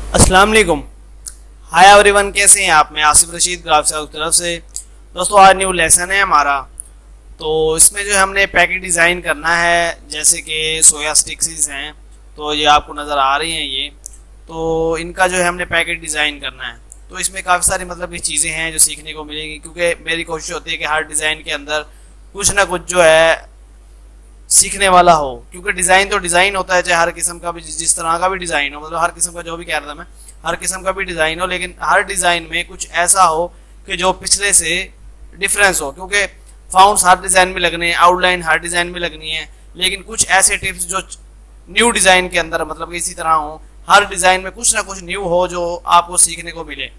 अस्सलाम वालेकुम। Hi everyone, कैसे हैं आप? मैं आसिफ रशीद ग्राफिक्स हाउस की तरफ से। दोस्तों, आज न्यू लेसन है हमारा। तो इसमें जो है हमने पैकेट डिज़ाइन करना है, जैसे कि सोया स्टिक्स हैं, तो ये आपको नज़र आ रही हैं ये। तो इनका जो है हमने पैकेट डिज़ाइन करना है। तो इसमें काफ़ी सारी मतलब की चीज़ें हैं जो सीखने को मिलेंगी, क्योंकि मेरी कोशिश होती है कि हर डिज़ाइन के अंदर कुछ ना कुछ जो है सीखने वाला हो। क्योंकि डिज़ाइन तो डिज़ाइन होता है, चाहे हर किस्म का भी, जिस तरह का भी डिज़ाइन हो, मतलब हर किस्म का, जो भी कह रहा था मैं, हर किस्म का भी डिज़ाइन हो, लेकिन हर डिज़ाइन में कुछ ऐसा हो कि जो पिछले से डिफरेंस हो। क्योंकि फाउंड्स हर डिज़ाइन में लगने हैं, आउटलाइन हर डिज़ाइन में लगनी है, लेकिन कुछ ऐसे टिप्स जो न्यू डिज़ाइन के अंदर मतलब इसी तरह हो, हर डिज़ाइन में कुछ ना कुछ न्यू हो जो आपको सीखने को मिले।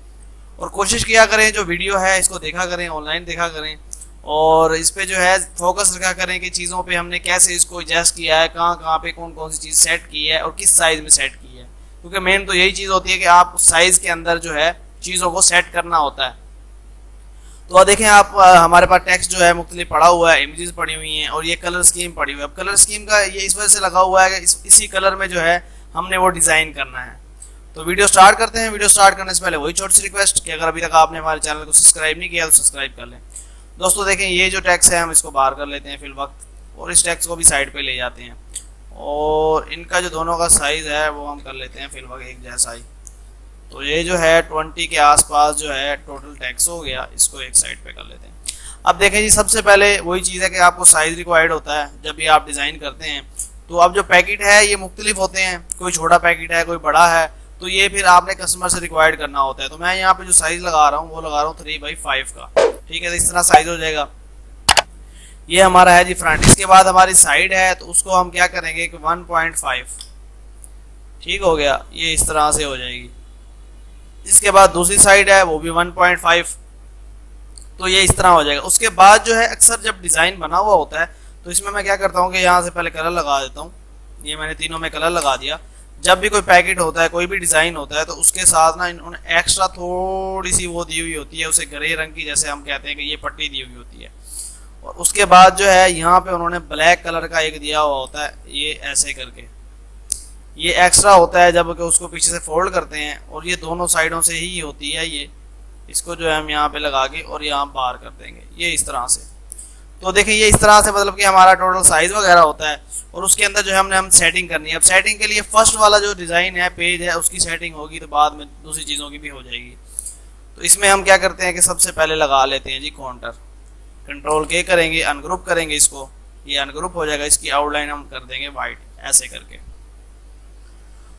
और कोशिश किया करें, जो वीडियो है इसको देखा करें, ऑनलाइन देखा करें, और इस पे जो है फोकस रखा करें कि चीज़ों पे हमने कैसे इसको एडजस्ट किया है, कहाँ कहाँ पे कौन कौन सी चीज़ सेट की है और किस साइज़ में सेट की है। क्योंकि मेन तो यही चीज़ होती है कि आप साइज़ के अंदर जो है चीज़ों को सेट करना होता है। तो देखें आप, हमारे पास टेक्स्ट जो है मुख्तलिफ पड़ा हुआ है, इमेजेस पड़ी हुई हैं, और ये कलर स्कीम पड़ी हुई है। अब कलर स्कीम का ये इस वजह से लगा हुआ है कि इसी कलर में जो है हमने वो डिज़ाइन करना है। तो वीडियो स्टार्ट करते हैं। वीडियो स्टार्ट करने से पहले वही छोटी सी रिक्वेस्ट कि अगर अभी तक आपने हमारे चैनल को सब्सक्राइब नहीं किया तो सब्सक्राइब कर लें। दोस्तों देखें, ये जो टैक्स है हम इसको बाहर कर लेते हैं फिल वक्त, और इस टैक्स को भी साइड पे ले जाते हैं, और इनका जो दोनों का साइज़ है वो हम कर लेते हैं फिल वक्त एक जैसा ही। तो ये जो है 20 के आसपास जो है टोटल टैक्स हो गया, इसको एक साइड पे कर लेते हैं। अब देखें जी, सबसे पहले वही चीज़ है कि आपको साइज़ रिक्वायर्ड होता है जब भी आप डिज़ाइन करते हैं। तो अब जो पैकेट है ये मुख्तलिफ होते हैं, कोई छोटा पैकेट है, कोई बड़ा है, तो ये फिर आपने कस्टमर से रिक्वायर्ड करना होता है। तो मैं यहाँ पे जो साइज़ लगा रहा हूँ वो लगा रहा हूँ 3/5 का, ठीक है। तो इस तरह साइज़ हो जाएगा। ये हमारा है जी फ्रंट। इसके बाद हमारी साइड है, तो उसको हम क्या करेंगे कि 1.5, ठीक हो गया, ये इस तरह से हो जाएगी। इसके बाद दूसरी साइड है वो भी 1.5, तो ये इस तरह हो जाएगा। उसके बाद जो है अक्सर जब डिज़ाइन बना हुआ होता है तो इसमें मैं क्या करता हूँ कि यहाँ से पहले कलर लगा देता हूँ। ये मैंने तीनों में कलर लगा दिया। जब भी कोई पैकेट होता है, कोई भी डिज़ाइन होता है, तो उसके साथ ना इन्होंने एक्स्ट्रा थोड़ी सी वो दी हुई होती है, उसे ग्रे रंग की, जैसे हम कहते हैं कि ये पट्टी दी हुई होती है। और उसके बाद जो है यहाँ पे उन्होंने ब्लैक कलर का एक दिया हुआ होता है, ये ऐसे करके, ये एक्स्ट्रा होता है जब कि उसको पीछे से फोल्ड करते हैं, और ये दोनों साइडों से ही होती है। ये इसको जो है हम यहाँ पे लगा के और यहाँ बाहर कर देंगे, ये इस तरह से। तो देखें, ये इस तरह से मतलब कि हमारा टोटल साइज वगैरह होता है, और उसके अंदर जो है हम सेटिंग करनी है। अब सेटिंग के लिए फर्स्ट वाला जो डिज़ाइन है, पेज है, उसकी सेटिंग होगी, तो बाद में दूसरी चीज़ों की भी हो जाएगी। तो इसमें हम क्या करते हैं कि सबसे पहले लगा लेते हैं जी काउंटर। कंट्रोल के करेंगे, अनग्रुप करेंगे इसको, ये अनग्रुप हो जाएगा। इसकी आउटलाइन हम कर देंगे वाइट, ऐसे करके।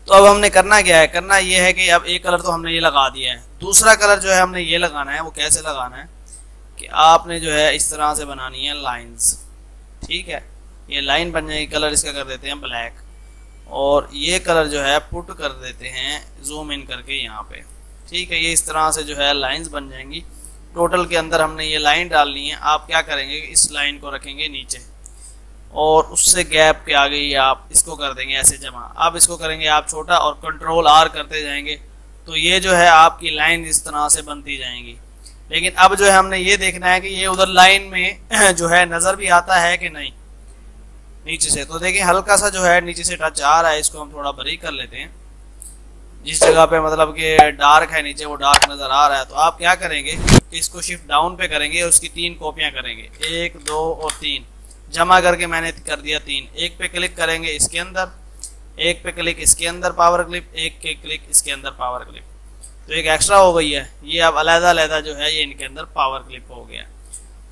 तो अब हमने करना क्या है? करना ये है कि अब एक कलर तो हमने ये लगा दिया है, दूसरा कलर जो है हमने ये लगाना है। वो कैसे लगाना है कि आपने जो है इस तरह से बनानी है लाइंस, ठीक है। ये लाइन बन जाएगी, कलर इसका कर देते हैं ब्लैक, और ये कलर जो है पुट कर देते हैं जूम इन करके यहाँ पे, ठीक है। ये इस तरह से जो है लाइंस बन जाएंगी। टोटल के अंदर हमने ये लाइन डालनी है। आप क्या करेंगे कि इस लाइन को रखेंगे नीचे, और उससे गैप के आगे ही आप इसको कर देंगे ऐसे जमा। आप इसको करेंगे आप छोटा, और कंट्रोल आर करते जाएंगे, तो ये जो है आपकी लाइन इस तरह से बनती जाएंगी। लेकिन अब जो है हमने ये देखना है कि ये उधर लाइन में जो है नज़र भी आता है कि नहीं नीचे से। तो देखिए, हल्का सा जो है नीचे से टच आ रहा है, इसको हम थोड़ा बारीक कर लेते हैं। जिस जगह पे मतलब कि डार्क है नीचे, वो डार्क नज़र आ रहा है, तो आप क्या करेंगे कि इसको शिफ्ट डाउन पे करेंगे, उसकी 3 कॉपियाँ करेंगे, 1, 2 और 3 जमा करके मैंने कर दिया 3। एक पे क्लिक करेंगे इसके अंदर, एक पे क्लिक इसके अंदर पावर क्लिप, एक के क्लिक इसके अंदर पावर क्लिप। तो एक एक्स्ट्रा हो गई है, ये अब अलग-अलग जो है ये इनके अंदर पावर क्लिप हो गया।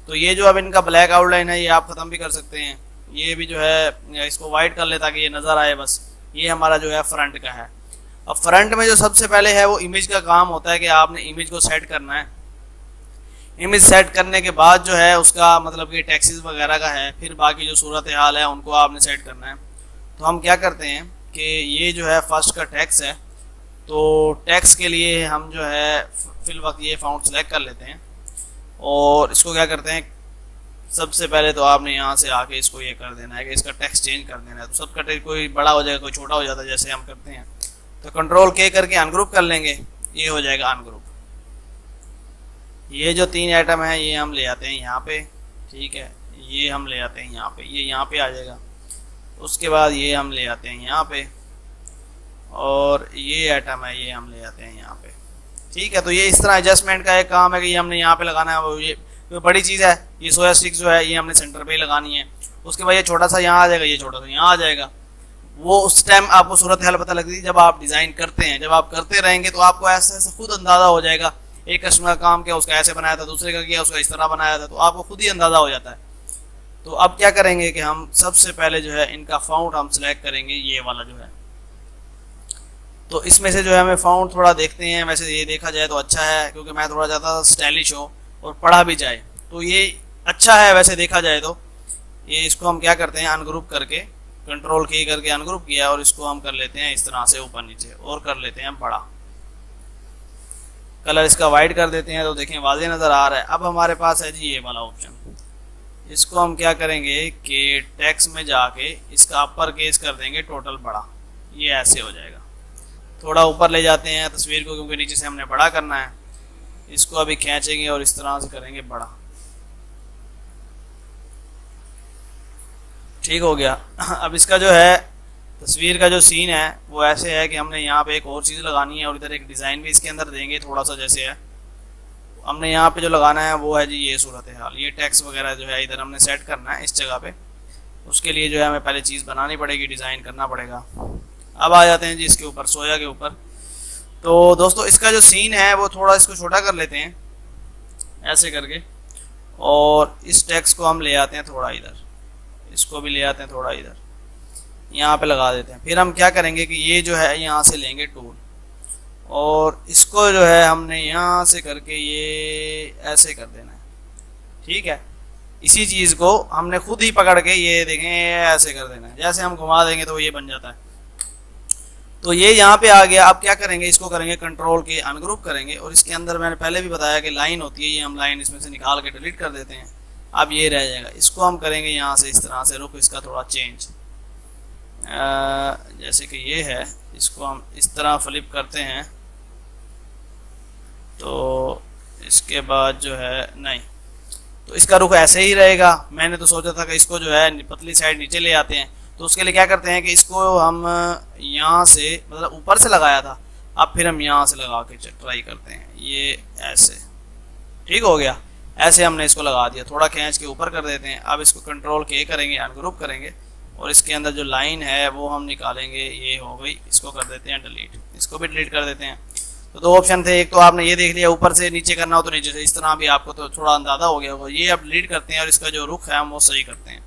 तो ये जो अब इनका ब्लैक आउटलाइन है ये आप ख़त्म भी कर सकते हैं। ये भी जो है इसको वाइट कर ले ताकि ये नज़र आए बस। ये हमारा जो है फ्रंट का है। अब फ्रंट में जो सबसे पहले है वो इमेज का काम होता है कि आपने इमेज को सेट करना है। इमेज सेट करने के बाद जो है उसका मतलब कि टैक्सेस वगैरह का है, फिर बाकी जो सूरत हाल है उनको आपने सेट करना है। तो हम क्या करते हैं कि ये जो है फर्स्ट का टैक्स है, तो टैक्स के लिए हम जो है फिल वक्त ये फाउंड सेलेक्ट कर लेते हैं, और इसको क्या करते हैं, सबसे पहले तो आपने यहाँ से आके इसको ये कर देना है कि इसका टैक्स चेंज कर देना है। तो सबका टैक्स कोई बड़ा हो जाएगा, कोई छोटा हो जाता है, जैसे हम करते हैं। तो कंट्रोल के करके अनग्रुप कर लेंगे, ये हो जाएगा अनग्रुप। ये जो 3 आइटम है ये हम ले आते हैं यहाँ पे, ठीक है। ये हम ले आते हैं यहाँ पे, ये यहाँ पे आ जाएगा। उसके बाद ये हम ले आते हैं यहाँ पे, और ये आइटम है ये हम ले आते हैं यहाँ पे। ठीक है, तो ये इस तरह एडजस्टमेंट का एक काम है कि ये हमने यहाँ पे लगाना है। वो ये बड़ी चीज़ है, ये सोया स्टिक जो है ये हमने सेंटर पे ही लगानी है। उसके बाद ये छोटा सा यहाँ आ जाएगा, ये छोटा सा यहाँ आ जाएगा। वो उस टाइम आपको सूरत हाल पता लगती है जब आप डिज़ाइन करते हैं। जब आप करते रहेंगे तो आपको ऐसा ऐसा खुद अंदाज़ा हो जाएगा, एक कस्टमर का काम किया उसका ऐसे बनाया था, दूसरे का किया उसका इस तरह बनाया था, तो आपको खुद ही अंदाज़ा हो जाता है। तो अब क्या करेंगे कि हम सबसे पहले जो है इनका फाउंड हम सिलेक्ट करेंगे, ये वाला जो है। तो इसमें से जो है हमें फाउंड थोड़ा देखते हैं। वैसे ये देखा जाए तो अच्छा है, क्योंकि मैं थोड़ा ज़्यादा स्टाइलिश हो और पढ़ा भी जाए तो ये अच्छा है वैसे देखा जाए तो। ये इसको हम क्या करते हैं अनग्रुप करके, कंट्रोल की करके अनग्रुप किया और इसको हम कर लेते हैं इस तरह से ऊपर नीचे और कर लेते हैं बड़ा। कलर इसका वाइट कर देते हैं तो देखें वाज़े नज़र आ रहा है। अब हमारे पास है जी ये वाला ऑप्शन। इसको हम क्या करेंगे कि टेक्स्ट में जाके इसका अपर केस कर देंगे टोटल बड़ा। ये ऐसे हो जाएगा। थोड़ा ऊपर ले जाते हैं तस्वीर को, क्योंकि नीचे से हमने बड़ा करना है। इसको अभी खींचेंगे और इस तरह से करेंगे बड़ा। ठीक हो गया। अब इसका जो है तस्वीर का जो सीन है वो ऐसे है कि हमने यहाँ पे एक और चीज़ लगानी है और इधर एक डिज़ाइन भी इसके अंदर देंगे थोड़ा सा। जैसे है हमने यहाँ पे जो लगाना है वो है जी ये सूरत हाल। ये टेक्स्ट वगैरह जो है इधर हमने सेट करना है इस जगह पे। उसके लिए जो है हमें पहले चीज़ बनानी पड़ेगी, डिज़ाइन करना पड़ेगा। अब आ जाते हैं जी इसके ऊपर, सोया के ऊपर। तो दोस्तों इसका जो सीन है वो थोड़ा इसको छोटा कर लेते हैं ऐसे करके, और इस टेक्स्ट को हम ले आते हैं थोड़ा इधर, इसको भी ले आते हैं थोड़ा इधर, यहाँ पे लगा देते हैं। फिर हम क्या करेंगे कि ये जो है यहाँ से लेंगे टूल और इसको जो है हमने यहाँ से करके ये ऐसे कर देना है। ठीक है, इसी चीज़ को हमने खुद ही पकड़ के ये देखें ऐसे कर देना है। जैसे हम घुमा देंगे तो ये बन जाता है। तो ये यहाँ पे आ गया। अब क्या करेंगे, इसको करेंगे कंट्रोल के अनग्रुप करेंगे और इसके अंदर मैंने पहले भी बताया कि लाइन होती है, ये हम लाइन इसमें से निकाल के डिलीट कर देते हैं। अब ये रह जाएगा। इसको हम करेंगे यहाँ से इस तरह से, रुख इसका थोड़ा चेंज, जैसे कि ये है, इसको हम इस तरह फ्लिप करते हैं। तो इसके बाद जो है नहीं, तो इसका रुख ऐसे ही रहेगा। मैंने तो सोचा था कि इसको जो है पतली साइड नीचे ले आते हैं। तो उसके लिए क्या करते हैं कि इसको हम यहाँ से, मतलब ऊपर से लगाया था, अब फिर हम यहाँ से लगा के ट्राई करते हैं। ये ऐसे ठीक हो गया। ऐसे हमने इसको लगा दिया, थोड़ा खींच के ऊपर कर देते हैं। अब इसको कंट्रोल के करेंगे, अनग्रुप करेंगे और इसके अंदर जो लाइन है वो हम निकालेंगे। ये हो गई, इसको कर देते हैं डिलीट, इसको भी डिलीट कर देते हैं। तो दो ऑप्शन थे, एक तो आपने ये देख लिया ऊपर से नीचे करना हो तो नीचे से, इस तरह भी आपको तो थोड़ा अंदाजा हो गया होगा। ये अब डिलीट करते हैं और इसका जो रुख है हम वो सही करते हैं।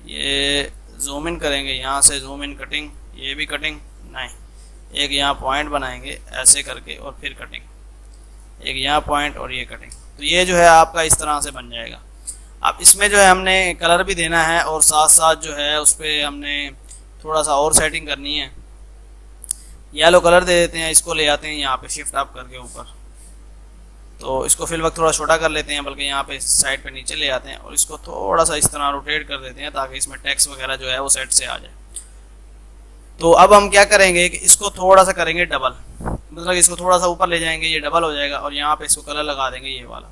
ये जूम इन करेंगे, यहाँ से जूम इन कटिंग, ये भी कटिंग नहीं, एक यहाँ पॉइंट बनाएंगे ऐसे करके और फिर कटिंग, एक यहाँ पॉइंट और ये कटिंग। तो ये जो है आपका इस तरह से बन जाएगा। अब इसमें जो है हमने कलर भी देना है और साथ साथ जो है उस पर हमने थोड़ा सा और सेटिंग करनी है। येलो कलर दे देते हैं, इसको ले आते हैं यहाँ पे शिफ्ट अप करके ऊपर। तो इसको फिल वक्त थोड़ा छोटा कर लेते हैं, बल्कि यहाँ पे साइड पे नीचे ले आते हैं और इसको थोड़ा सा इस तरह रोटेट कर देते हैं ताकि इसमें टेक्स्ट वगैरह जो है वो सेट से आ जाए। तो अब हम क्या करेंगे कि इसको थोड़ा सा करेंगे डबल, मतलब इसको थोड़ा सा ऊपर ले जाएंगे, ये डबल हो जाएगा और यहाँ पे इसको कलर लगा देंगे ये वाला।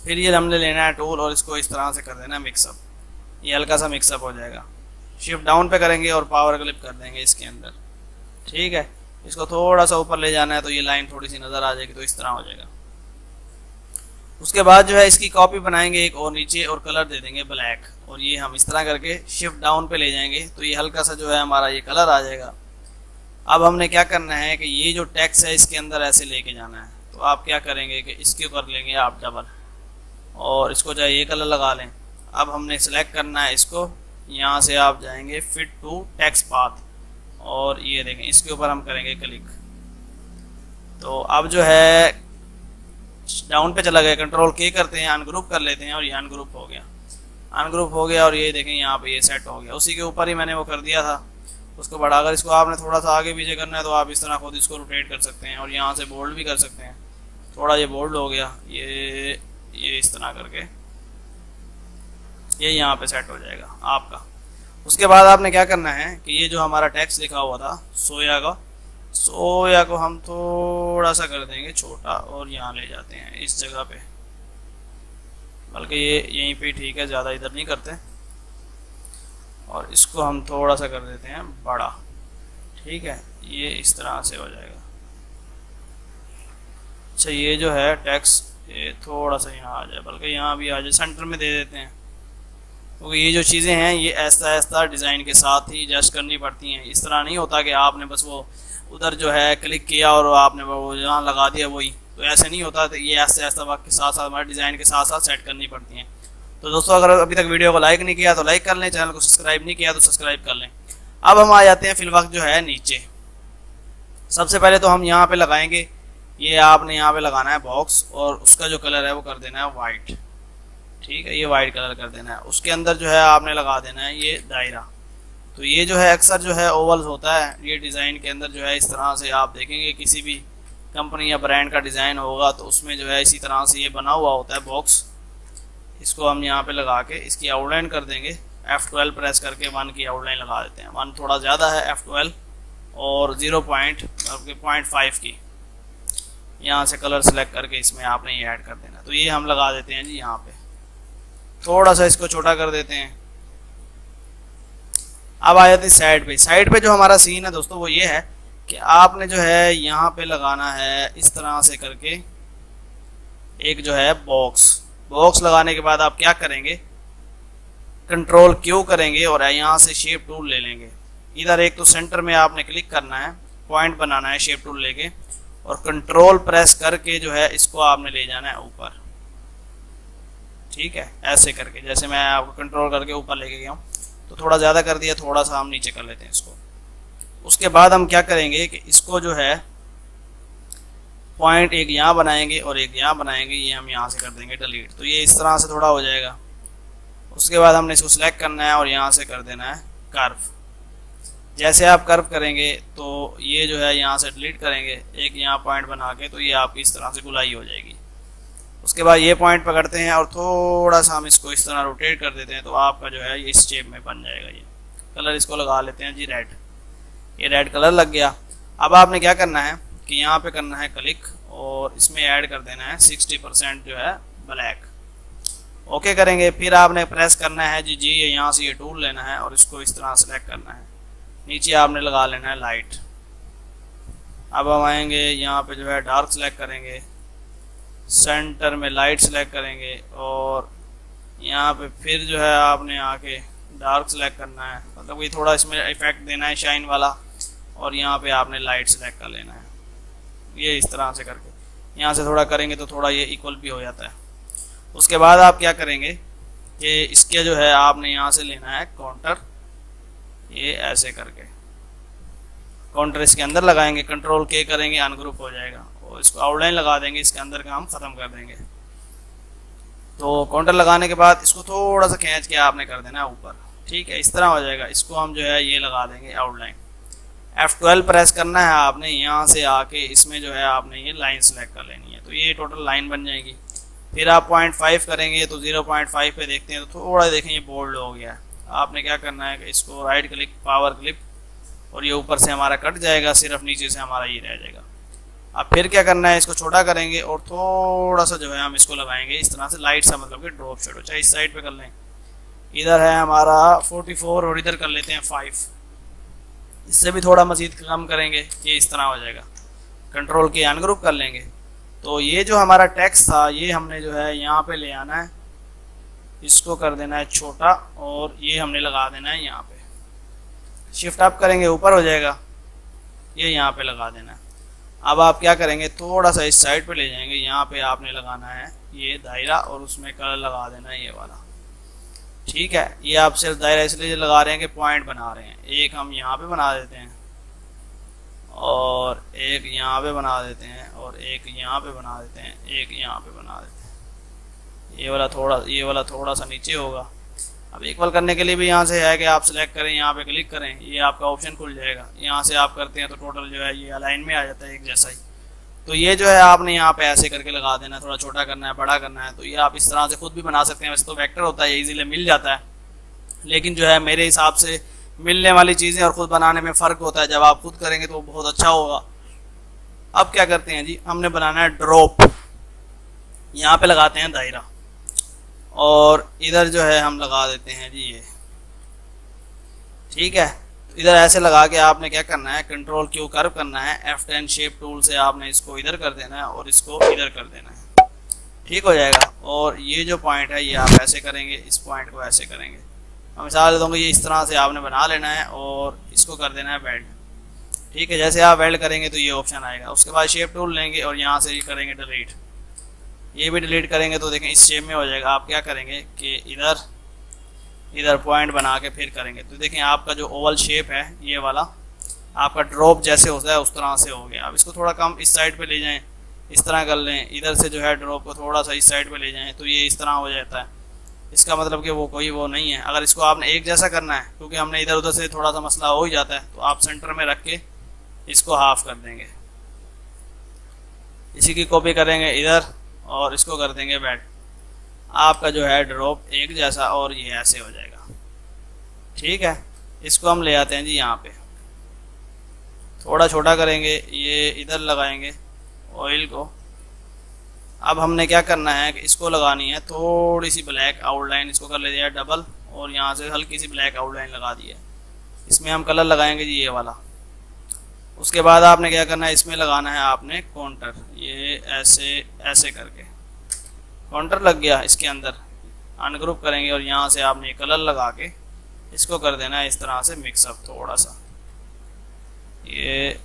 फिर ये हमने लेना है टूल और इसको इस तरह से कर देना है मिक्सअप। ये हल्का सा मिक्सअप हो जाएगा। शिफ्ट डाउन पे करेंगे और पावर क्लिप कर देंगे इसके अंदर। ठीक है, इसको थोड़ा सा ऊपर ले जाना है तो ये लाइन थोड़ी सी नज़र आ जाएगी, तो इस तरह हो जाएगा। उसके बाद जो है इसकी कॉपी बनाएंगे एक और नीचे और कलर दे देंगे ब्लैक, और ये हम इस तरह करके शिफ्ट डाउन पे ले जाएंगे तो ये हल्का सा जो है हमारा ये कलर आ जाएगा। अब हमने क्या करना है कि ये जो टेक्स्ट है इसके अंदर ऐसे लेके जाना है। तो आप क्या करेंगे कि इसके कर लेंगे आप डबल और इसको चाहे ये कलर लगा लें। अब हमने सेलेक्ट करना है इसको, यहाँ से आप जाएंगे फिट टू टेक्स्ट पाथ और ये देखें इसके ऊपर हम करेंगे क्लिक। तो अब जो है डाउन पे चला गया, कंट्रोल के करते हैं, अनग्रुप कर लेते हैं और ये अनग्रुप हो गया। अनग्रुप हो गया और ये देखें यहाँ पे ये सेट हो गया। उसी के ऊपर ही मैंने वो कर दिया था, उसको बढ़ाकर इसको आपने थोड़ा सा आगे पीछे करना है तो आप इस तरह खुद इसको रोटेट कर सकते हैं और यहाँ से बोल्ड भी कर सकते हैं। थोड़ा ये बोल्ड हो गया, ये इस तरह करके ये यहाँ पे सेट हो जाएगा आपका। उसके बाद आपने क्या करना है कि ये जो हमारा टेक्स्ट लिखा हुआ था सोया को हम थोड़ा सा कर देंगे छोटा और यहाँ ले जाते हैं इस जगह पे, बल्कि ये यहीं पे ठीक है, ज़्यादा इधर नहीं करते। और इसको हम थोड़ा सा कर देते हैं बड़ा। ठीक है, ये इस तरह से हो जाएगा। अच्छा, ये जो है टेक्स्ट ये थोड़ा सा यहाँ आ जाए, बल्कि यहाँ भी आ जाए, सेंटर में दे देते हैं, क्योंकि ये जो चीज़ें हैं ये ऐसा ऐसा डिज़ाइन के साथ ही एडजस्ट करनी पड़ती हैं। इस तरह नहीं होता कि आपने बस वो उधर जो है क्लिक किया और आपने वो जहाँ लगा दिया वही, तो ऐसे नहीं होता। तो ये ऐसे ऐसा वक्त के साथ साथ हमारे डिज़ाइन के साथ साथ सेट करनी पड़ती हैं। तो दोस्तों, अगर अभी तक वीडियो को लाइक नहीं किया तो लाइक कर लें, चैनल को सब्सक्राइब नहीं किया तो सब्सक्राइब कर लें। अब हम आ जाते हैं फिल वक्त जो है नीचे। सबसे पहले तो हम यहाँ पे लगाएंगे, ये आपने यहाँ पे लगाना है बॉक्स, और उसका जो कलर है वो कर देना है वाइट। ठीक है, ये वाइट कलर कर देना है। उसके अंदर जो है आपने लगा देना है ये दायरा। तो ये जो है अक्सर जो है ओवल्स होता है, ये डिज़ाइन के अंदर जो है इस तरह से आप देखेंगे किसी भी कंपनी या ब्रांड का डिज़ाइन होगा तो उसमें जो है इसी तरह से ये बना हुआ होता है बॉक्स। इसको हम यहाँ पे लगा के इसकी आउटलाइन कर देंगे, F12 प्रेस करके 1 की आउटलाइन लगा देते हैं। 1 थोड़ा ज़्यादा है, F12 और 0.5 की यहाँ से कलर सेलेक्ट करके इसमें आपने ये ऐड कर देना। तो ये हम लगा देते हैं जी यहाँ पे, थोड़ा सा इसको छोटा कर देते हैं। अब आ जाते हैं साइड पे। साइड पे जो हमारा सीन है दोस्तों वो ये है कि आपने जो है यहाँ पे लगाना है इस तरह से करके एक जो है बॉक्स लगाने के बाद आप क्या करेंगे, कंट्रोल क्यू करेंगे और यहाँ से शेप टूल ले लेंगे। इधर एक तो सेंटर में आपने क्लिक करना है, पॉइंट बनाना है शेप टूल लेके, और कंट्रोल प्रेस करके जो है इसको आपने ले जाना है ऊपर। ठीक है, ऐसे करके, जैसे मैं आपको कंट्रोल करके ऊपर लेके गया हूँ, तो थोड़ा ज़्यादा कर दिया, थोड़ा सा हम नीचे कर लेते हैं इसको। उसके बाद हम क्या करेंगे कि इसको जो है पॉइंट एक यहाँ बनाएंगे और एक यहाँ बनाएंगे, ये हम यहाँ से कर देंगे डिलीट। तो ये इस तरह से थोड़ा हो जाएगा। उसके बाद हमने इसको सिलेक्ट करना है और यहाँ से कर देना है कर्व। जैसे आप कर्व करेंगे तो ये जो है यहाँ से डिलीट करेंगे, एक यहाँ पॉइंट बना के, तो ये आपकी इस तरह से गुलाई हो जाएगी। उसके बाद ये पॉइंट पकड़ते हैं और थोड़ा सा हम इसको इस तरह रोटेट कर देते हैं, तो आपका जो है ये इस शेप में बन जाएगा। ये कलर इसको लगा लेते हैं जी रेड, ये रेड कलर लग गया। अब आपने क्या करना है कि यहाँ पे करना है क्लिक और इसमें ऐड कर देना है 60% जो है ब्लैक। ओके करेंगे, फिर आपने प्रेस करना है जी यहाँ से ये टूल लेना है और इसको इस तरह सेलेक्ट करना है, नीचे आपने लगा लेना है लाइट। अब हम आएंगे यहाँ पे जो है डार्क सेलेक्ट करेंगे, सेंटर में लाइट सेलेक्ट करेंगे और यहाँ पे फिर जो है आपने आके डार्क सेलेक्ट करना है, मतलब ये थोड़ा इसमें इफेक्ट देना है शाइन वाला, और यहाँ पे आपने लाइट सेलेक्ट कर लेना है। ये इस तरह से करके यहाँ से थोड़ा करेंगे तो थोड़ा ये इक्वल भी हो जाता है। उसके बाद आप क्या करेंगे कि इसके जो है आपने यहाँ से लेना है काउंटर, ये ऐसे करके काउंटर इसके अंदर लगाएंगे, कंट्रोल के करेंगे, अनग्रुप हो जाएगा, और इसको आउटलाइन लगा देंगे, इसके अंदर का हम ख़त्म कर देंगे। तो काउंटर लगाने के बाद इसको थोड़ा सा खींच के आपने कर देना है ऊपर। ठीक है, इस तरह हो जाएगा। इसको हम जो है ये लगा देंगे आउटलाइन। F12 प्रेस करना है आपने, यहाँ से आके इसमें जो है आपने ये लाइन सेलेक्ट कर लेनी है, तो ये टोटल लाइन बन जाएगी। फिर आप 0.5 करेंगे तो 0.5 पे देखते हैं तो थोड़ा देखें ये बोल्ड हो गया है। आपने क्या करना है कि इसको राइट क्लिक, पावर क्लिप, और ये ऊपर से हमारा कट जाएगा, सिर्फ नीचे से हमारा ये रह जाएगा। अब फिर क्या करना है, इसको छोटा करेंगे और थोड़ा सा जो है हम इसको लगाएंगे इस तरह से लाइट सा, मतलब कि ड्रॉप शेडो, चाहे इस साइड पे कर लें। इधर है हमारा 44 और इधर कर लेते हैं 5, इससे भी थोड़ा मजीद कम करेंगे, ये इस तरह हो जाएगा। कंट्रोल के अनग्रुप कर लेंगे। तो ये जो हमारा टेक्स्ट था ये हमने जो है यहाँ पे ले आना है, इसको कर देना है छोटा और ये हमने लगा देना है यहाँ पे। शिफ्ट अप करेंगे ऊपर हो जाएगा, ये यहाँ पे लगा देना है। अब आप क्या करेंगे, थोड़ा सा इस साइड पे ले जाएंगे, यहाँ पे आपने लगाना है ये दायरा और उसमें कलर लगा देना है ये वाला। ठीक है, ये आप सिर्फ दायरा इसलिए लगा रहे हैं कि पॉइंट बना रहे हैं। एक हम यहाँ पे बना देते हैं और एक यहाँ पे बना देते हैं और एक यहाँ पे बना देते हैं, एक यहाँ पे बना देते हैं। ये वाला थोड़ा सा नीचे होगा। अब इक्वल करने के लिए भी यहाँ से है कि आप सिलेक्ट करें, यहाँ पे क्लिक करें, ये आपका ऑप्शन खुल जाएगा। यहाँ से आप करते हैं तो टोटल जो है ये अलाइन में आ जाता है एक जैसा ही। तो ये जो है आपने यहाँ पे ऐसे करके लगा देना है, थोड़ा छोटा करना है, बड़ा करना है। तो ये आप इस तरह से खुद भी बना सकते हैं। वैसे तो वेक्टर होता है, इजीली मिल जाता है, लेकिन जो है मेरे हिसाब से मिलने वाली चीज़ें और खुद बनाने में फ़र्क होता है। जब आप खुद करेंगे तो बहुत अच्छा होगा। अब क्या करते हैं जी, हमने बनाना है ड्रॉप। यहाँ पे लगाते हैं दायरा और इधर जो है हम लगा देते हैं जी ये। ठीक है, तो इधर ऐसे लगा के आपने क्या करना है, कंट्रोल क्यू कर्व करना है, F10 शेप टूल से आपने इसको इधर कर देना है और इसको इधर कर देना है, ठीक हो जाएगा। और ये जो पॉइंट है ये आप ऐसे करेंगे, इस पॉइंट को ऐसे करेंगे। मैं मिसाल दे दूँगा, ये इस तरह से आपने बना लेना है और इसको कर देना है वेल्ड, ठीक है। जैसे आप वेल्ड करेंगे तो ये ऑप्शन आएगा। उसके बाद शेप टूल लेंगे और यहाँ से करेंगे डिलीट, ये भी डिलीट करेंगे तो देखें इस शेप में हो जाएगा। आप क्या करेंगे कि इधर पॉइंट बना के फिर करेंगे तो देखें आपका जो ओवल शेप है ये वाला आपका ड्रॉप जैसे होता है उस तरह से हो गया। अब इसको थोड़ा कम इस साइड पे ले जाएं, इस तरह कर लें, इधर से जो है ड्रॉप को थोड़ा सा इस साइड पे ले जाएं तो ये इस तरह हो जाता है। इसका मतलब कि वो नहीं है। अगर इसको आपने एक जैसा करना है, क्योंकि हमने इधर उधर से थोड़ा सा मसला हो ही जाता है, तो आप सेंटर में रख के इसको हाफ कर देंगे, इसी की कॉपी करेंगे इधर और इसको कर देंगे बेड। आपका जो है ड्रॉप एक जैसा और ये ऐसे हो जाएगा, ठीक है। इसको हम ले आते हैं जी यहाँ पे, थोड़ा छोटा करेंगे, ये इधर लगाएंगे ऑयल को। अब हमने क्या करना है कि इसको लगानी है थोड़ी सी ब्लैक आउटलाइन, इसको कर ले दिया डबल और यहाँ से हल्की सी ब्लैक आउटलाइन लगा दी है। इसमें हम कलर लगाएंगे जी ये वाला। उसके बाद आपने क्या करना है, इसमें लगाना है आपने काउंटर, ये ऐसे ऐसे करके काउंटर लग गया। इसके अंदर अनग्रुप करेंगे और यहाँ से आपने कलर लगा के इसको कर देना है इस तरह से मिक्सअप, थोड़ा सा ये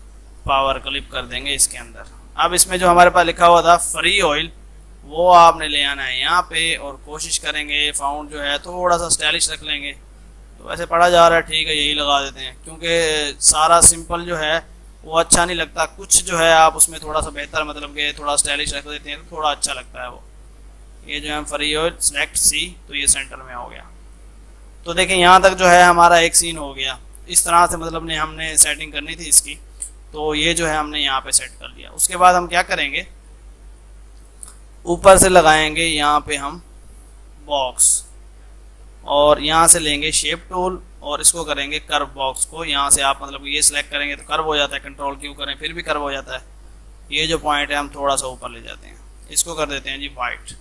पावर क्लिप कर देंगे इसके अंदर। अब इसमें जो हमारे पास लिखा हुआ था फ्री ऑयल, वो आपने ले आना है यहाँ पे और कोशिश करेंगे फाउंड जो है थोड़ा सा स्टाइलिश रख लेंगे। तो वैसे पढ़ा जा रहा है, ठीक है, यही लगा देते हैं, क्योंकि सारा सिंपल जो है वो अच्छा नहीं लगता। कुछ जो है आप उसमें थोड़ा सा बेहतर मतलब कि थोड़ा स्टाइलिश रख देते हैं तो थोड़ा अच्छा लगता है वो। ये जो है फ्री ऑयल सेलेक्ट सी, तो ये सेंटर में हो गया। तो देखें यहाँ तक जो है हमारा एक सीन हो गया। इस तरह से मतलब ने हमने सेटिंग करनी थी इसकी, तो ये जो है हमने यहाँ पे सेट कर लिया। उसके बाद हम क्या करेंगे, ऊपर से लगाएंगे यहाँ पे हम बॉक्स और यहाँ से लेंगे शेप टूल और इसको करेंगे कर्व बॉक्स को। यहाँ से आप मतलब ये सिलेक्ट करेंगे तो कर्व हो जाता है, कंट्रोल क्यू करें फिर भी कर्व हो जाता है। ये जो पॉइंट है हम थोड़ा सा ऊपर ले जाते हैं, इसको कर देते हैं जी वाइट,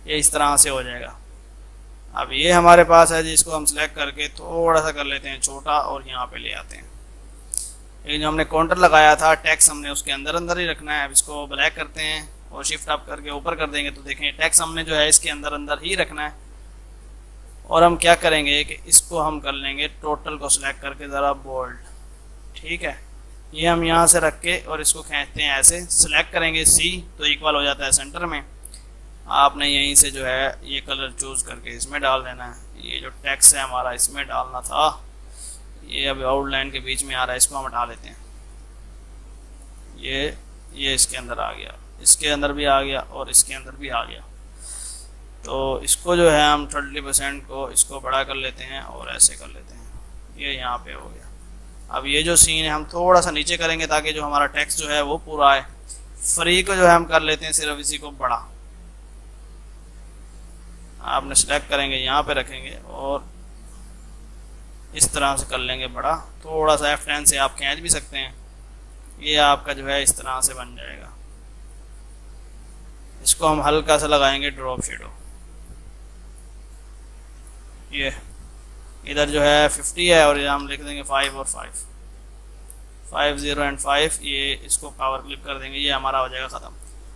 ये इस तरह से हो जाएगा। अब ये हमारे पास है जी, इसको हम सिलेक्ट करके थोड़ा सा कर लेते हैं छोटा और यहाँ पे ले आते हैं। ये जो हमने काउंटर लगाया था टैक्स हमने उसके अंदर ही रखना है। अब इसको ब्लैक करते हैं और शिफ्ट अप करके ऊपर कर देंगे तो देखें टैक्स हमने जो है इसके अंदर ही रखना है। और हम क्या करेंगे कि इसको हम कर लेंगे टोटल को सिलेक्ट करके ज़रा बोल्ड, ठीक है। ये हम यहाँ से रख के और इसको खींचते हैं ऐसे, सिलेक्ट करेंगे सी तो इक्वल हो जाता है सेंटर में। आपने यहीं से जो है ये कलर चूज करके इसमें डाल देना है। ये जो टेक्स्ट है हमारा इसमें डालना था, ये अब आउटलाइन के बीच में आ रहा है, इसको हम हटा लेते हैं। ये इसके अंदर आ गया, इसके अंदर भी आ गया और इसके अंदर भी आ गया। तो इसको जो है हम 30% को इसको बड़ा कर लेते हैं और ऐसे कर लेते हैं, ये यहाँ पे हो गया। अब ये जो सीन है हम थोड़ा सा नीचे करेंगे ताकि जो हमारा टेक्स्ट जो है वो पूरा आए। फ्री को जो है हम कर लेते हैं सिर्फ इसी को बड़ा, आपने सेलेक्ट करेंगे यहाँ पे रखेंगे और इस तरह से कर लेंगे बड़ा। थोड़ा सा F10 से आप खींच भी सकते हैं, ये आपका जो है इस तरह से बन जाएगा। इसको हम हल्का सा लगाएंगे ड्रॉप शेडो। ये इधर जो है 50 है और ये हम लिख देंगे 5 और 5, 5 0 एंड 5। ये इसको पावर क्लिप कर देंगे, ये हमारा हो जाएगा ख़त्म।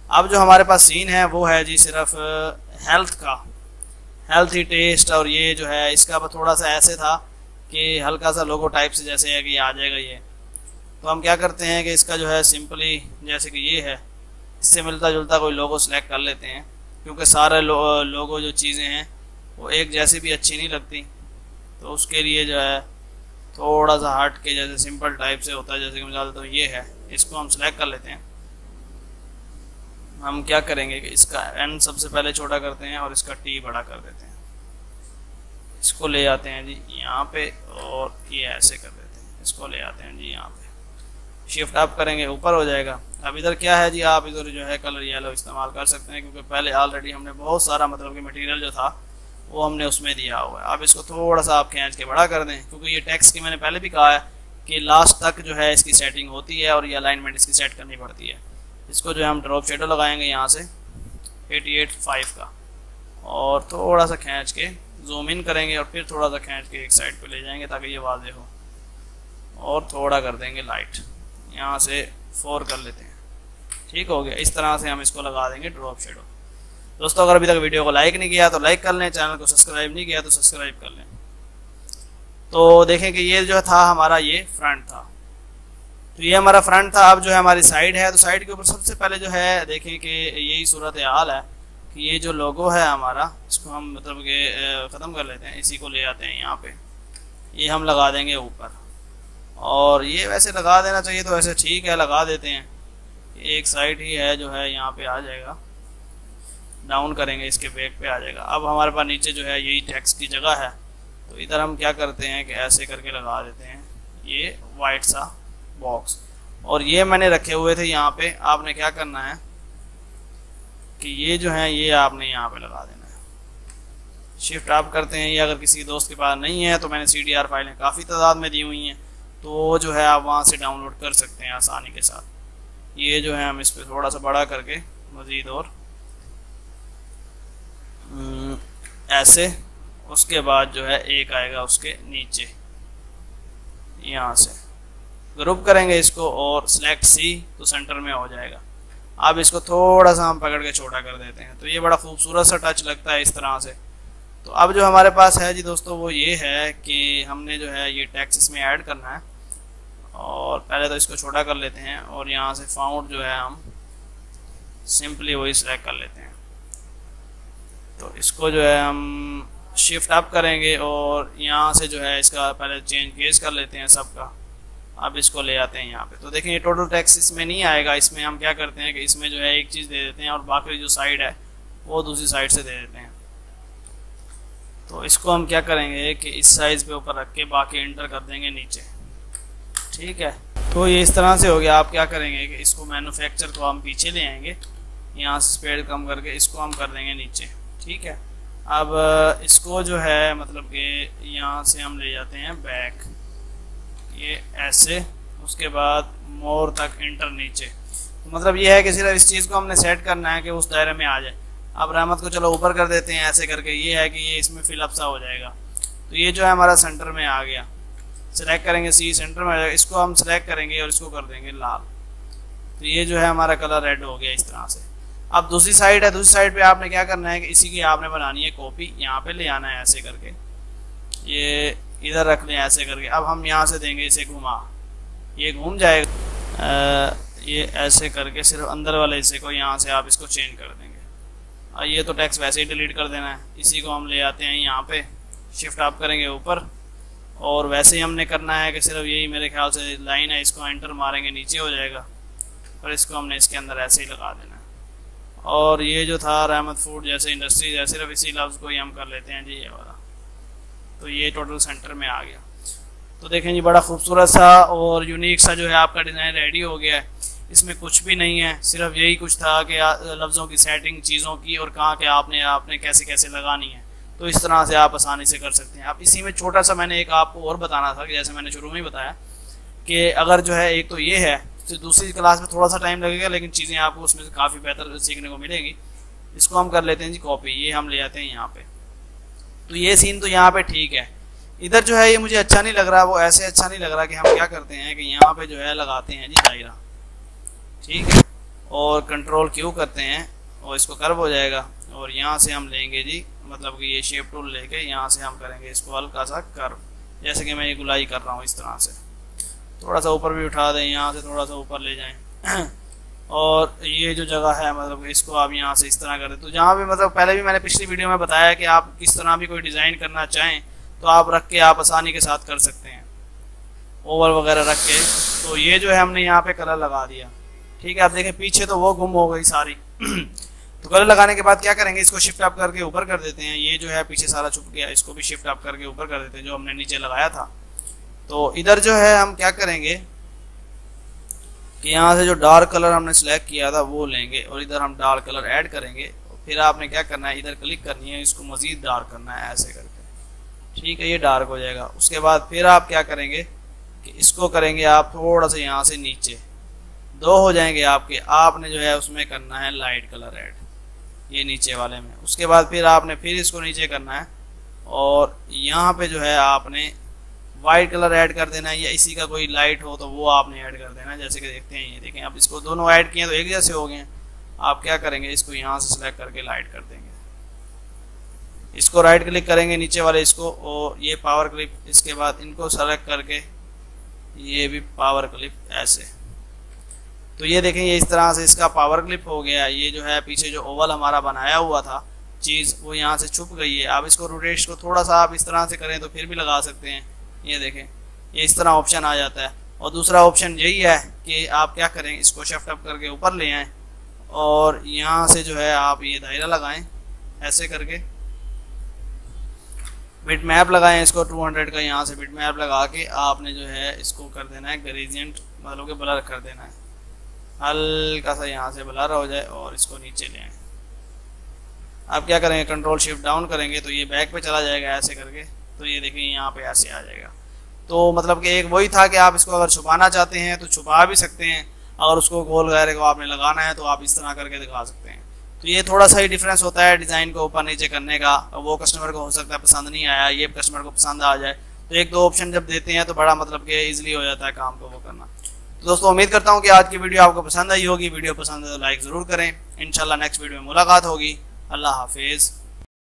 अब जो हमारे पास सीन है वो है जी सिर्फ हेल्थ का, हेल्थी टेस्ट। और ये जो है इसका थोड़ा सा ऐसे था कि हल्का सा लोगो टाइप से जैसे है कि आ जाएगा ये। तो हम क्या करते हैं कि इसका जो है सिंपली जैसे कि ये है, इससे मिलता जुलता कोई लोगो सिलेक्ट कर लेते हैं, क्योंकि सारे लोगो जो चीज़ें हैं वो एक जैसी भी अच्छी नहीं लगती। तो उसके लिए जो है थोड़ा सा हट के जैसे सिंपल टाइप से होता है, जैसे कि मिसाल तो ये है, इसको हम सिलेक्ट कर लेते हैं। हम क्या करेंगे कि इसका एन सबसे पहले छोटा करते हैं और इसका टी बड़ा कर देते हैं। इसको ले आते हैं जी यहाँ पे और ये ऐसे कर देते हैं, इसको ले आते हैं जी यहाँ पे, शिफ्ट अप करेंगे ऊपर हो जाएगा। अब इधर क्या है जी, आप इधर जो है कलर येलो इस्तेमाल कर सकते हैं, क्योंकि पहले ऑलरेडी हमने बहुत सारा मतलब कि मटेरियल जो था वो हमने उसमें दिया हुआ है। अब इसको थोड़ा सा आप खींच के बड़ा कर दें, क्योंकि ये टेक्स्ट की मैंने पहले भी कहा है कि लास्ट तक जो है इसकी सेटिंग होती है और ये अलाइनमेंट इसकी सेट करनी पड़ती है। इसको जो है हम ड्रॉप शेडो लगाएंगे यहाँ से 88.5 का और थोड़ा सा खींच के जूम इन करेंगे और फिर थोड़ा सा खींच के एक साइड पे ले जाएंगे ताकि ये वाज़ेह हो। और थोड़ा कर देंगे लाइट, यहाँ से 4 कर लेते हैं। ठीक हो गया। इस तरह से हम इसको लगा देंगे ड्रॉप शेडो। दोस्तों अगर अभी तक वीडियो को लाइक नहीं किया तो लाइक कर लें, चैनल को सब्सक्राइब नहीं किया तो सब्सक्राइब कर लें। तो देखें कि ये जो था हमारा ये फ्रंट था, तो ये हमारा फ्रंट था। अब जो है हमारी साइड है, तो साइड के ऊपर सबसे पहले जो है देखें कि यही सूरत हाल है कि ये जो लोगो है हमारा, इसको हम मतलब कि ख़त्म कर लेते हैं, इसी को ले आते हैं यहाँ पे, ये हम लगा देंगे ऊपर। और ये वैसे लगा देना चाहिए तो वैसे ठीक है, लगा देते हैं। एक साइड ही है जो है यहाँ पे आ जाएगा, डाउन करेंगे इसके बैक पे आ जाएगा। अब हमारे पास नीचे जो है यही टेक्स्ट की जगह है, तो इधर हम क्या करते हैं कि ऐसे करके लगा देते हैं ये वाइट सा बॉक्स। और ये मैंने रखे हुए थे यहाँ पे, आपने क्या करना है कि ये जो है ये आपने यहाँ पे लगा देना है। शिफ्ट आप करते हैं, ये अगर किसी दोस्त के पास नहीं है तो मैंने CDR फाइलें काफ़ी तादाद में दी हुई हैं, तो जो है आप वहाँ से डाउनलोड कर सकते हैं आसानी के साथ। ये जो है हम इस पर थोड़ा सा बड़ा करके मज़ीद और ऐसे, उसके बाद जो है एक आएगा उसके नीचे, यहाँ से ग्रुप करेंगे इसको और सिलेक्ट C, तो सेंटर में हो जाएगा। अब इसको थोड़ा सा हम पकड़ के छोटा कर देते हैं, तो ये बड़ा खूबसूरत सा टच लगता है इस तरह से। तो अब जो हमारे पास है जी दोस्तों वो ये है कि हमने जो है ये टेक्स्ट इसमें ऐड करना है। और पहले तो इसको छोटा कर लेते हैं और यहाँ से फाउंड जो है हम सिंपली वही सिलेक्ट कर लेते हैं। तो इसको जो है हम शिफ्ट अप करेंगे और यहाँ से जो है इसका पहले चेंज केस कर लेते हैं सबका। अब इसको ले आते हैं यहाँ पे, तो देखें ये टोटल टेक्स्ट इसमें नहीं आएगा। इसमें हम क्या करते हैं कि इसमें जो है एक चीज़ दे देते हैं और बाकी जो साइड है वो दूसरी साइड से दे देते हैं। तो इसको हम क्या करेंगे कि इस साइज़ पे ऊपर रख के बाकी एंटर कर देंगे नीचे। ठीक है, तो ये इस तरह से हो गया। आप क्या करेंगे कि इसको मैन्युफैक्चर को हम पीछे ले आएंगे, यहाँ से स्पेड कम करके इसको हम कर देंगे नीचे। ठीक है, अब इसको जो है मतलब कि यहाँ से हम ले जाते हैं बैक, ये ऐसे, उसके बाद मोर तक एंटर नीचे। तो मतलब ये है कि सिर्फ इस चीज़ को हमने सेट करना है कि उस दायरे में आ जाए। अब रहमत को चलो ऊपर कर देते हैं ऐसे करके, ये है कि ये इसमें फिलअप सा हो जाएगा। तो ये जो है हमारा सेंटर में आ गया। सेलेक्ट करेंगे C, सेंटर में आ जाएगा। इसको हम सेलेक्ट करेंगे और इसको कर देंगे लाल, तो ये जो है हमारा कलर रेड हो गया इस तरह से। अब दूसरी साइड है, दूसरी साइड पे आपने क्या करना है कि इसी की आपने बनानी है कॉपी, यहाँ पे ले आना है ऐसे करके, ये इधर रख लें ऐसे करके। अब हम यहाँ से देंगे इसे घुमा, ये घूम जाएगा। ये ऐसे करके सिर्फ अंदर वाले हिस्से को यहाँ से आप इसको चेंज कर देंगे। और ये तो टेक्स्ट वैसे ही डिलीट कर देना है। इसी को हम ले आते हैं यहाँ पे, शिफ्ट आप करेंगे ऊपर, और वैसे ही हमने करना है कि सिर्फ यही मेरे ख्याल से लाइन है, इसको एंटर मारेंगे नीचे हो जाएगा, और इसको हमने इसके अंदर ऐसे ही लगा देना है। और ये जो था रहमत फूड जैसे इंडस्ट्रीज है, सिर्फ इसी लफ्ज़ को ही हम कर लेते हैं जी ये वाला। तो ये टोटल सेंटर में आ गया। तो देखें जी बड़ा खूबसूरत सा और यूनिक सा जो है आपका डिज़ाइन रेडी हो गया है। इसमें कुछ भी नहीं है, सिर्फ यही कुछ था कि लफ्ज़ों की सेटिंग चीज़ों की और कहाँ के आपने कैसे कैसे लगानी है। तो इस तरह से आप आसानी से कर सकते हैं। अब इसी में छोटा सा मैंने एक आपको और बताना था कि जैसे मैंने शुरू में ही बताया कि अगर जो है एक तो ये है, तो दूसरी क्लास में थोड़ा सा टाइम लगेगा लेकिन चीज़ें आपको उसमें से काफ़ी बेहतर सीखने को मिलेंगी। इसको हम कर लेते हैं जी कॉपी, ये हम ले आते हैं यहाँ पे। तो ये सीन तो यहाँ पे ठीक है। इधर जो है ये मुझे अच्छा नहीं लग रहा, वो ऐसे अच्छा नहीं लग रहा कि हम क्या करते हैं कि यहाँ पे जो है लगाते हैं जी दायरा। ठीक है, और कंट्रोल क्यू करते हैं और इसको कर्व हो जाएगा। और यहाँ से हम लेंगे जी मतलब कि ये शेप टूल लेके यहाँ से हम करेंगे इसको हल्का सा कर्व, जैसे कि मैं ये गुलाई कर रहा हूँ इस तरह से। थोड़ा सा ऊपर भी उठा दें, यहाँ से थोड़ा सा ऊपर ले जाएं और ये जो जगह है मतलब इसको आप यहाँ से इस तरह कर दें। तो जहाँ भी मतलब पहले भी मैंने पिछली वीडियो में बताया कि आप किस तरह भी कोई डिज़ाइन करना चाहें तो आप रख के आप आसानी के साथ कर सकते हैं, ओवल वगैरह रख के। तो ये जो है हमने यहाँ पे कलर लगा दिया। ठीक है, आप देखें पीछे तो वो गुम हो गई सारी तो कलर लगाने के बाद क्या करेंगे, इसको शिफ्ट अप करके ऊपर कर देते हैं। ये जो है पीछे सारा छुप गया, इसको भी शिफ्ट अप करके ऊपर कर देते हैं जो हमने नीचे लगाया था। तो इधर जो है हम क्या करेंगे कि यहाँ से जो डार्क कलर हमने सेलेक्ट किया था वो लेंगे और इधर हम डार्क कलर ऐड करेंगे। फिर आपने क्या करना है, इधर क्लिक करनी है, इसको मज़ीद डार्क करना है ऐसे करके। ठीक है, ये डार्क हो जाएगा। उसके बाद फिर आप क्या करेंगे कि इसको करेंगे आप थोड़ा सा यहाँ से नीचे, दो हो जाएंगे आपके। आपने जो है उसमें करना है लाइट कलर ऐड, ये नीचे वाले में। उसके बाद फिर आपने फिर इसको नीचे करना है और यहाँ पे जो है आपने वाइट कलर ऐड कर देना है, या इसी का कोई लाइट हो तो वो आपने ऐड कर देना है। जैसे कि देखते हैं, ये देखें अब इसको दोनों ऐड किए तो एक जैसे हो गए। आप क्या करेंगे, इसको यहाँ से सिलेक्ट करके लाइट कर देंगे, इसको राइट क्लिक करेंगे नीचे वाले इसको, और ये पावर क्लिप, इसके बाद इनको सेलेक्ट करके ये भी पावर क्लिप ऐसे। तो ये देखें, ये इस तरह से इसका पावर क्लिप हो गया। ये जो है पीछे जो ओवल हमारा बनाया हुआ था चीज़, वो यहाँ से छुप गई है। आप इसको रोटेट को थोड़ा सा आप इस तरह से करें तो फिर भी लगा सकते हैं। ये देखें, ये इस तरह ऑप्शन आ जाता है। और दूसरा ऑप्शन यही है कि आप क्या करें, इसको शिफ्ट अप करके ऊपर ले आएँ और यहाँ से जो है आप ये दायरा लगाएं ऐसे करके, बिट मैप लगाएं इसको 200 का। यहाँ से बिट मैप लगा के आपने जो है इसको कर देना है ग्रेडियंट, मतलब कि ब्लर कर देना है, हल्का सा यहाँ से ब्लर हो जाए और इसको नीचे ले आए। आप क्या करेंगे, कंट्रोल शिफ्ट डाउन करेंगे तो ये बैक पे चला जाएगा ऐसे करके। तो ये देखिए यहाँ पे ऐसे आ जाएगा। तो मतलब कि एक वही था कि आप इसको अगर छुपाना चाहते हैं तो छुपा भी सकते हैं, अगर उसको गोल वगैरह को आपने लगाना है तो आप इस तरह करके दिखा सकते हैं। तो ये थोड़ा सा ही डिफरेंस होता है डिज़ाइन को ऊपर नीचे करने का। वो कस्टमर को हो सकता है पसंद नहीं आया, ये कस्टमर को पसंद आ जाए। तो एक दो ऑप्शन जब देते हैं तो बड़ा मतलब कि ईजिली हो जाता है काम को वो करना। तो दोस्तों उम्मीद करता हूँ कि आज की वीडियो आपको पसंद आई होगी। वीडियो पसंद है तो लाइक ज़रूर करें। इंशाल्लाह नेक्स्ट वीडियो में मुलाकात होगी। अल्लाह हाफिज़।